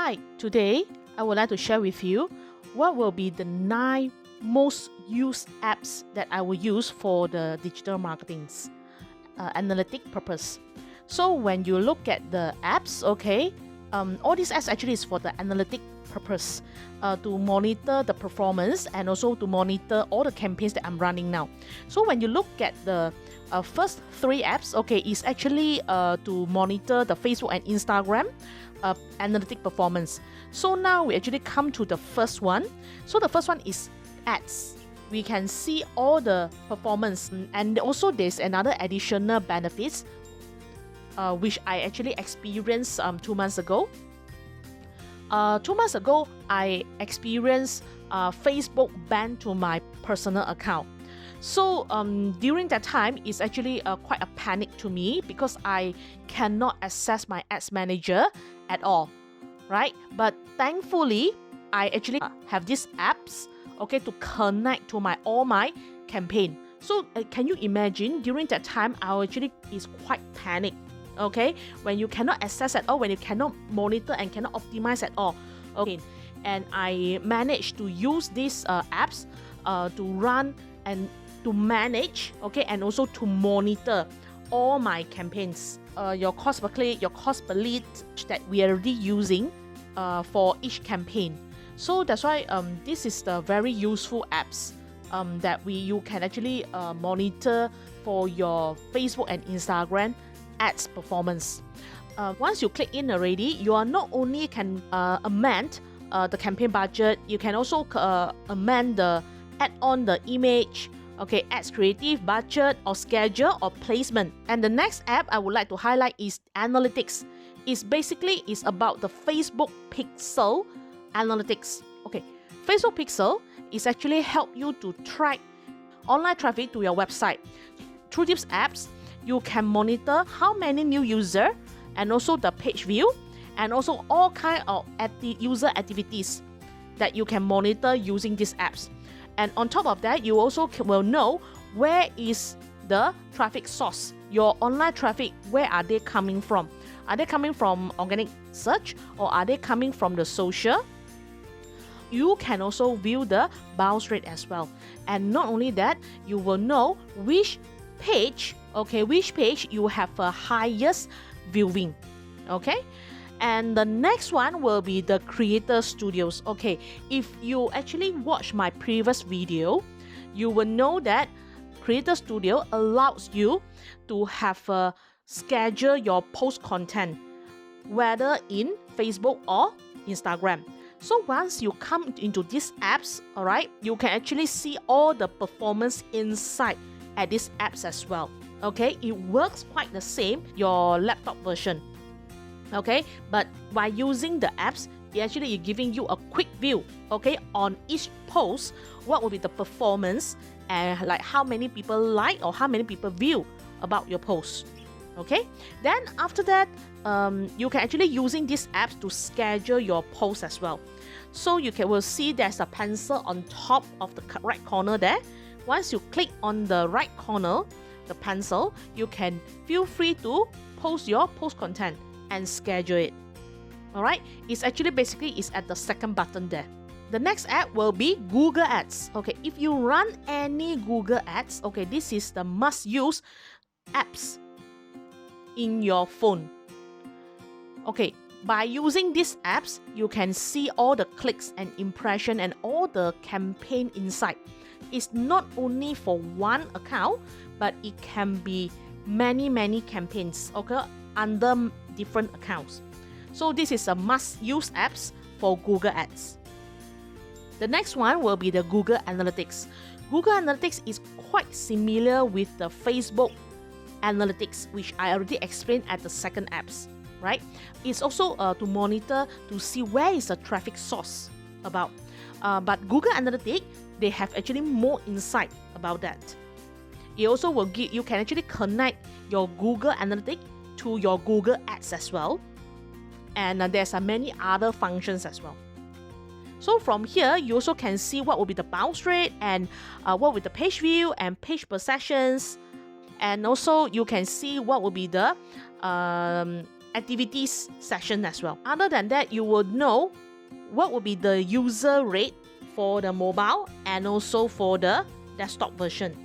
Hi, today I would like to share with you what will be the 9 most used apps that I will use for the digital marketing's analytic purpose. So when you look at the apps, all these apps actually is for the analytic purpose, to monitor the performance and also to monitor all the campaigns that I'm running now. So when you look at the first 3 apps, is actually to monitor the Facebook and Instagram analytic performance. So now we actually come to the first one. So the first one is ads. We can see all the performance, and also there's another additional benefits which I actually experienced 2 months ago. 2 months ago, I experienced Facebook ban to my personal account. So during that time, it's actually quite a panic to me because I cannot access my ads manager at all, right? But thankfully, I actually have these apps, to connect to all my campaign. So can you imagine during that time, I actually is quite panic. When you cannot access at all, when you cannot monitor and cannot optimize at all. And I managed to use these apps to run and to manage, and also to monitor all my campaigns. Your cost per click, your cost per lead that we are already using for each campaign. So that's why this is the very useful apps that you can actually monitor for your Facebook and Instagram ads performance. Once you click in already, you are not only can amend the campaign budget, you can also amend the add on the image, ads creative, budget or schedule or placement. And the next app I would like to highlight is analytics. It's basically about the Facebook pixel analytics. Facebook pixel is actually help you to track online traffic to your website. Through these apps, you can monitor how many new users and also the page view and also all kind of user activities that you can monitor using these apps. And on top of that, you also will know where is the traffic source. Your online traffic, where are they coming from? Are they coming from organic search or are they coming from the social? You can also view the bounce rate as well. And not only that, you will know which page you have a highest viewing. And the next one will be the creator studios. If you actually watch my previous video, you will know that creator studio allows you to have schedule your post content, whether in Facebook or Instagram. So once you come into these apps, you can actually see all the performance inside at these apps as well. It works quite the same your laptop version. But by using the apps, it actually is giving you a quick view, on each post, what will be the performance and like how many people like or how many people view about your post. Then after that, you can actually using these apps to schedule your post as well. So you will see there's a pencil on top of the right corner there. Once you click on the right corner, the pencil, you can feel free to post your post content and schedule it. It's actually basically is at the second button there. The next app will be Google Ads. If you run any Google Ads, this is the must-use apps in your phone. By using these apps, you can see all the clicks and impression and all the campaign inside. It's not only for one account, but it can be many campaigns under different accounts. So this is a must-use apps for Google Ads. The next one will be the Google Analytics. Google Analytics is quite similar with the Facebook Analytics, which I already explained at the second apps. It's also to monitor to see where is the traffic source about. But Google Analytics, they have actually more insight about that. It also will give you can actually connect your Google Analytics to your Google Ads as well. And there's many other functions as well. So from here, you also can see what will be the bounce rate and what will be the page view and page per sessions. And also you can see what will be the activities session as well. Other than that, you will know what will be the user rate for the mobile and also for the desktop version.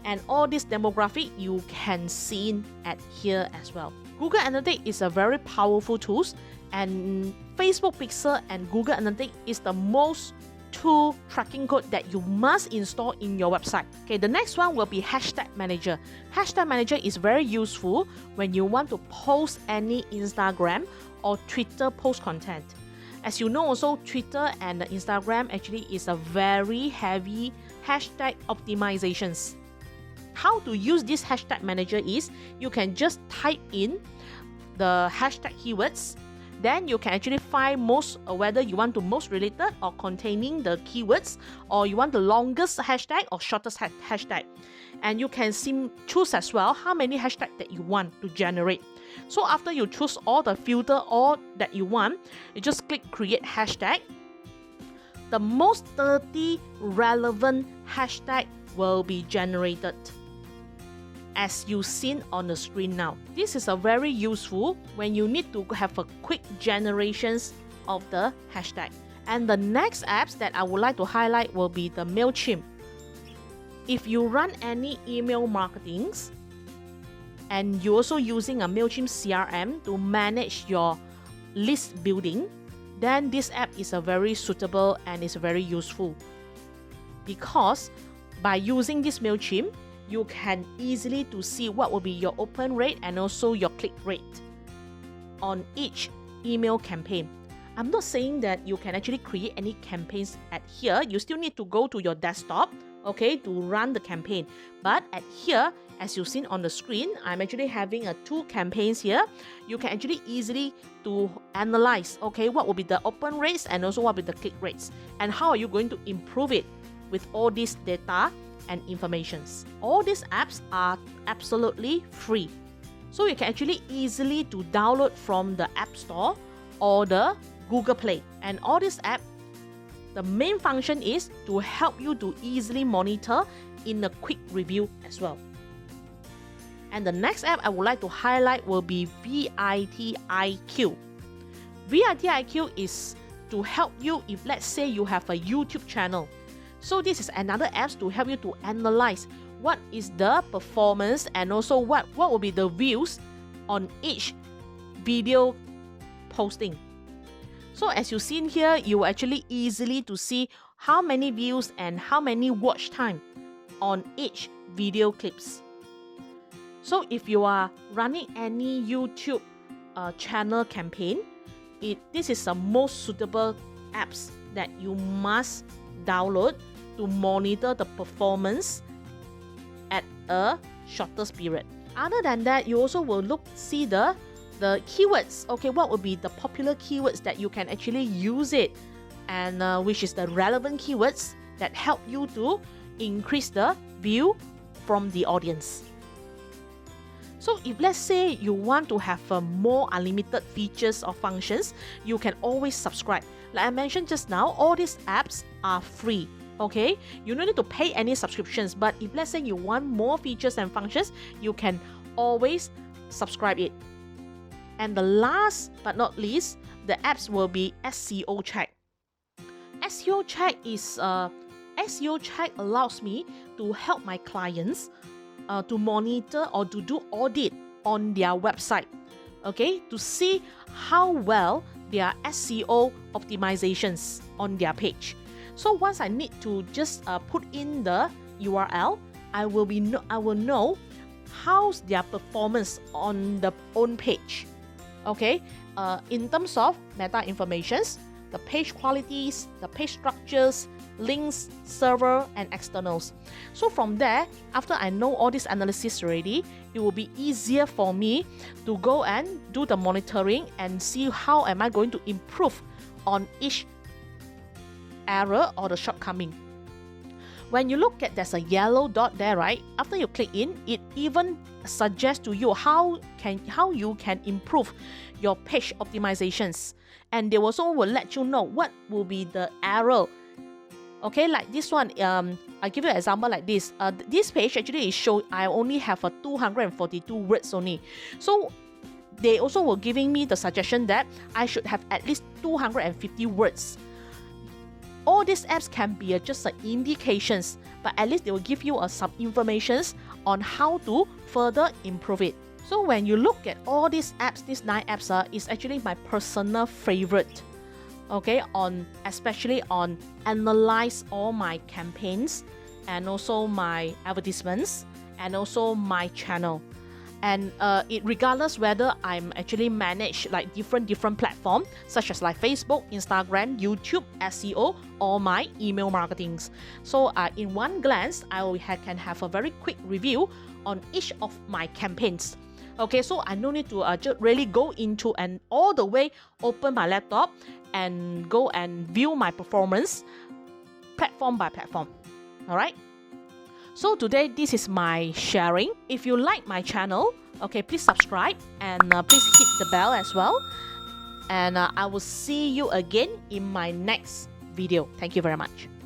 And all this demographic you can see at here as well. Google Analytics is a very powerful tool, and Facebook Pixel and Google Analytics is the most tool tracking code that you must install in your website. Okay, the next one will be Hashtag Manager. Hashtag Manager is very useful when you want to post any Instagram or Twitter post content. As you know also, Twitter and Instagram actually is a very heavy hashtag optimizations. How to use this Hashtag Manager is you can just type in the hashtag keywords. Then you can actually find whether you want to most related or containing the keywords, or you want the longest hashtag or shortest hashtag. And you can choose as well how many hashtags that you want to generate. So after you choose all the filter all that you want, you just click create hashtag. The most 30 relevant hashtag will be generated, as you've seen on the screen now. This is a very useful when you need to have a quick generations of the hashtag. And the next apps that I would like to highlight will be the Mailchimp. If you run any email marketings and you're also using a Mailchimp CRM to manage your list building, then this app is a very suitable and is very useful, because by using this Mailchimp, you can easily to see what will be your open rate and also your click rate on each email campaign. I'm not saying that you can actually create any campaigns at here. You still need to go to your desktop, okay, to run the campaign. But at here, as you've seen on the screen, I'm actually having two campaigns here. You can actually easily to analyze, okay, what will be the open rates and also what will be the click rates, and how are you going to improve it with all this data and informations. All these apps are absolutely free, so you can actually easily to download from the App Store or the Google Play. And all these apps, the main function is to help you to easily monitor in a quick review as well. And the next app I would like to highlight will be VidIQ. VidIQ is to help you if, let's say, you have a YouTube channel. So this is another app to help you to analyze what is the performance and also what will be the views on each video posting. So as you've seen here, you actually easily to see how many views and how many watch time on each video clips. So if you are running any YouTube channel campaign, this is the most suitable apps that you must download to monitor the performance at a shortest period. Other than that, you also will see the keywords. Okay, what will be the popular keywords that you can actually use it, and which is the relevant keywords that help you to increase the view from the audience. So if, let's say, you want to have more unlimited features or functions, you can always subscribe. Like I mentioned just now, all these apps are free. Okay, you don't need to pay any subscriptions, but if, let's say, you want more features and functions, you can always subscribe it. And the last but not least, the apps will be SEO Check. SEO Check is SEO Check allows me to help my clients to monitor or to do audit on their website, okay, to see how well their SEO optimizations on their page. So once I need to just put in the URL, I will know how's their performance on the own page. Okay, in terms of meta informations, the page qualities, the page structures, links, server, and externals. So from there, after I know all this analysis already, it will be easier for me to go and do the monitoring and see how am I going to improve on each error or the shortcoming. When you look at, there's a yellow dot there, right? After you click in, it even suggests to you how you can improve your page optimizations, and they also will let you know what will be the error. Okay, like this one, I give you an example like this. This page actually is show I only have 242 words only. So they also were giving me the suggestion that I should have at least 250 words. All these apps can be just indications, but at least they will give you some informations on how to further improve it. So when you look at all these apps, these 9 apps is actually my personal favorite. Okay, especially on analyze all my campaigns and also my advertisements and also my channel. And it regardless whether I'm actually manage like different platforms such as like Facebook, Instagram, YouTube, SEO, or my email marketings. So in one glance, can have a very quick review on each of my campaigns. Okay, so I no need to just really go into and all the way open my laptop and go and view my performance platform by platform. All right. So today, this is my sharing. If you like my channel, okay, please subscribe and please hit the bell as well. And I will see you again in my next video. Thank you very much.